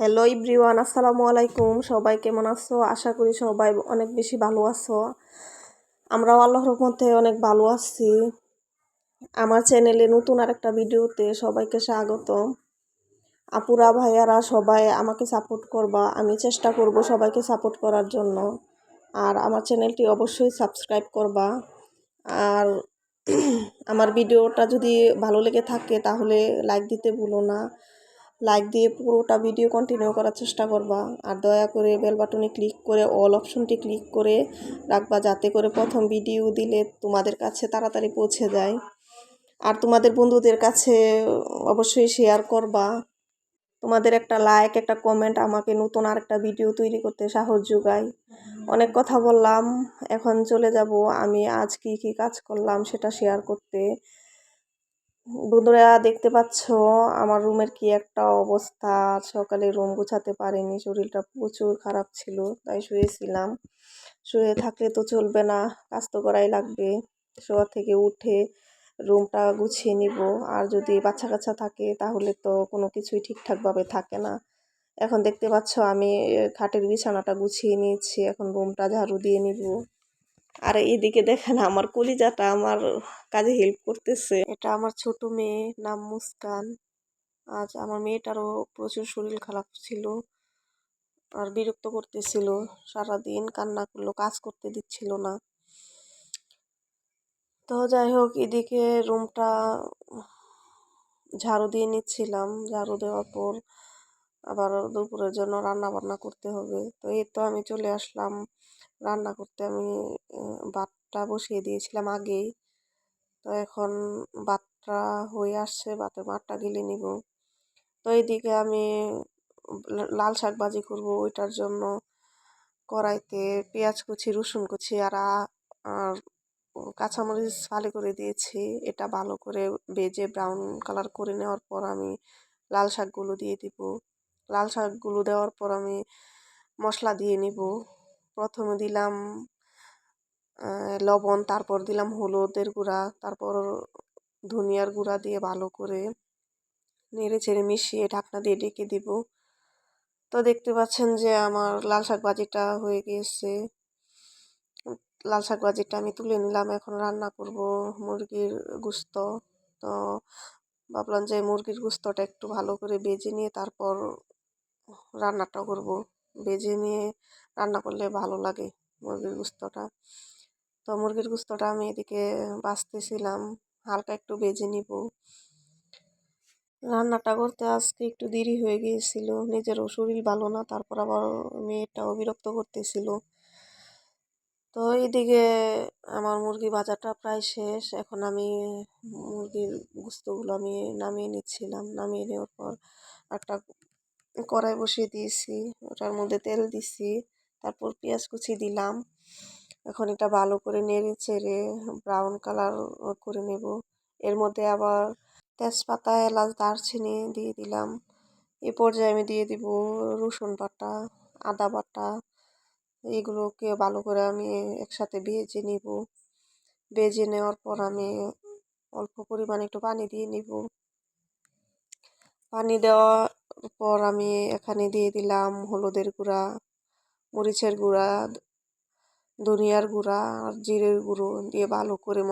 Hello everyone, আসসালামু আলাইকুম। সবাই কেমন আছো? আশা করি সবাই অনেক বেশি ভালো আছো। আমরাও আল্লাহর রহমতে অনেক ভালো আছি। আমার চ্যানেলে নতুন আরেকটা ভিডিওতে সবাইকে স্বাগত। আপুরা ভাইয়ারা সবাই আমাকে সাপোর্ট করবা, আমি চেষ্টা করব সবাইকে সাপোর্ট করার জন্য। আর আমার চ্যানেলটি অবশ্যই সাবস্ক্রাইব করবা। আর আমার ভিডিওটা যদি ভালো লেগে থাকে তাহলে লাইক দিতে ভুলো না। লাইক দিয়ে পুরোটা ভিডিও কন্টিনিউ করার চেষ্টা করবা। আর দয়া করে বেল বাটনে ক্লিক করে অল অপশনটি ক্লিক করে রাখবা, যাতে করে প্রথম ভিডিও দিলে তোমাদের কাছে তাড়াতাড়ি পৌঁছে যায়। আর তোমাদের বন্ধুদের কাছে অবশ্যই শেয়ার করবা। তোমাদের একটা লাইক, একটা কমেন্ট আমাকে নতুন আরেকটা ভিডিও তৈরি করতে সাহস যোগায়। অনেক কথা বললাম, এখন চলে যাব আমি আজ কি কি কাজ করলাম সেটা শেয়ার করতে। বন্ধুরা, দেখতে পাচ্ছ আমার রুমের কি একটা অবস্থা। সকালে রুম গুছাতে পারিনি, শরীরটা প্রচুর খারাপ ছিল, তাই শুয়েছিলাম। শুয়ে থাকলে তো চলবে না, কাজ তো করাই লাগবে। শোয়া থেকে উঠে রুমটা গুছিয়ে নিব। আর যদি বাচ্চা কাচ্চা থাকে তাহলে তো কোনো কিছুই ঠিকঠাকভাবে থাকে না। এখন দেখতে পাচ্ছ আমি খাটের বিছানাটা গুছিয়ে নিয়েছি, এখন রুমটা ঝাড়ু দিয়ে নিব। আর এইদিকে দেখেন আমার কলিজাটা আমার কাজে হেল্প করতেছে। এটা আমার ছোট মেয়ে, নাম মুস্কান। আজ আমার মেয়েটারও প্রচুর শরীর খারাপ ছিল আর বিরক্ত করতেছিল, সারাদিন কান্না করলো, কাজ করতে দিচ্ছিল না। তো যাই হোক, এদিকে রুমটা ঝাড়ু দিয়ে নিচ্ছিলাম। ঝাড়ু দেওয়ার পর আবার দুপুরের জন্য রান্না বান্না করতে হবে। তো এই তো আমি চলে আসলাম রান্না করতে। আমি ভাতটা বসিয়ে দিয়েছিলাম আগেই। তো এখন ভাতটা হয়ে আসছে, ভাতের মাঠটা গিলে নিব। তো এইদিকে আমি লাল শাক ভাজি করবো, ওইটার জন্য কড়াইতে পেঁয়াজ কুচি, রসুন কুচি আর কাঁচামরিচ ফালি করে দিয়েছি। এটা ভালো করে ভেজে ব্রাউন কালার করে নেওয়ার পর আমি লাল শাকগুলো দিয়ে দিব। লাল শাকগুলো দেওয়ার পর আমি মশলা দিয়ে নিব। প্রথমে দিলাম লবণ, তারপর দিলাম হলুদের গুঁড়া, তারপর ধনিয়ার গুঁড়া দিয়ে ভালো করে নেড়ে চেড়ে মিশিয়ে ঢাকনা দিয়ে ডেকে দিব। তো দেখতে পাচ্ছেন যে আমার লাল শাক ভাজিটা হয়ে গিয়েছে। লাল শাক ভাজিটা আমি তুলে নিলাম। এখন রান্না করব মুরগির গোশত। তো ভাবলাম যে মুরগির গোশতটা একটু ভালো করে ভেজে নিয়ে তারপর রান্নাটা করব। ভেজে নিয়ে রান্না করলে ভালো লাগে মুরগির গোশতটা। তো মুরগির গোশতটা আমি এদিকে বাছতেছিলাম, হালকা একটু ভেজে নিব। রান্নাটা করতে আজকে একটু দেরি হয়ে গিয়েছিল, নিজেরও শরীর ভালো না, তারপর আবার মেয়েটাও বিরক্ত করতেছিল। তো এইদিকে আমার মুরগি ভাজাটা প্রায় শেষ। এখন আমি মুরগির গোস্তগুলো আমি নামিয়ে নিচ্ছিলাম। নামিয়ে নেওয়ার পর একটা কড়াই বসিয়ে দিয়েছি, ওটার মধ্যে তেল দিছি, তারপর পেঁয়াজ কুচি দিলাম। এখন এটা ভালো করে নেড়ে চেড়ে ব্রাউন কালার করে নেব। এর মধ্যে আবার তেজপাতা, এলাচ, দারচিনি দিয়ে দিলাম। এ পর্যায়ে আমি দিয়ে দিব রসুন বাটা, আদা বাটা। এগুলোকে ভালো করে আমি একসাথে ভেজে নিব। ভেজে নেওয়ার পর আমি অল্প পরিমাণে একটু পানি দিয়ে নিব। পানি দেওয়ার পর আমি এখানে দিয়ে দিলাম হলুদের গুঁড়া, মরিচের গুঁড়া, ধনিয়ার গুঁড়া আর জিরের গুঁড়ো দিয়ে ভালো করে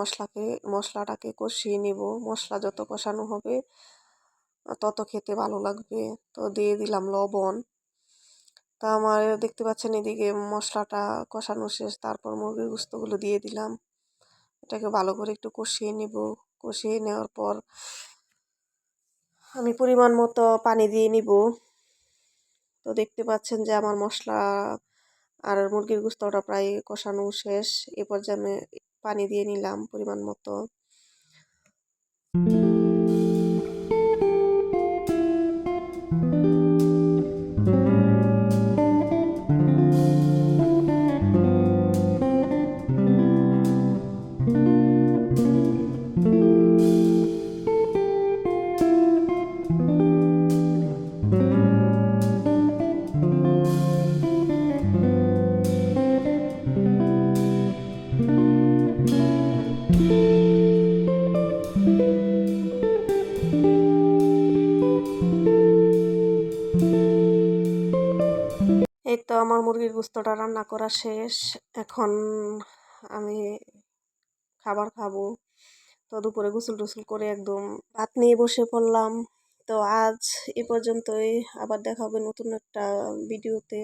মশলাটাকে কষিয়ে নিব। মশলা যত কষানো হবে তত খেতে ভালো লাগবে। তো দিয়ে দিলাম লবণ। তা আমার দেখতে পাচ্ছেন এদিকে মশলাটা কষানো শেষ, তারপর মুরগির গোস্তগুলো দিয়ে দিলাম। এটাকে ভালো করে একটু কষিয়ে নিব। কষিয়ে নেওয়ার পর আমি পরিমাণ মতো পানি দিয়ে নিব। তো দেখতে পাচ্ছেন যে আমার মশলা আর মুরগির গোস্তটা প্রায় কষানো শেষ। এ পর্যায়ে আমি পানি দিয়ে নিলাম পরিমাণ মতো। এই তো আমার মুরগির গোস্তটা রান্না করা শেষ। এখন আমি খাবার খাবো। তো দুপুরে গোসল টোসল করে একদম ভাত নিয়ে বসে পড়লাম। তো আজ এ পর্যন্তই, আবার দেখা হবে নতুন একটা ভিডিওতে।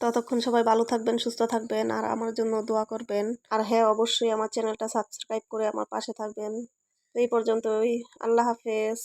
ততক্ষণ সবাই ভালো থাকবেন, সুস্থ থাকবেন, আর আমার জন্য দোয়া করবেন। আর হ্যাঁ, অবশ্যই আমার চ্যানেলটা সাবস্ক্রাইব করে আমার পাশে থাকবেন। তো এই পর্যন্তই, আল্লাহ হাফেজ।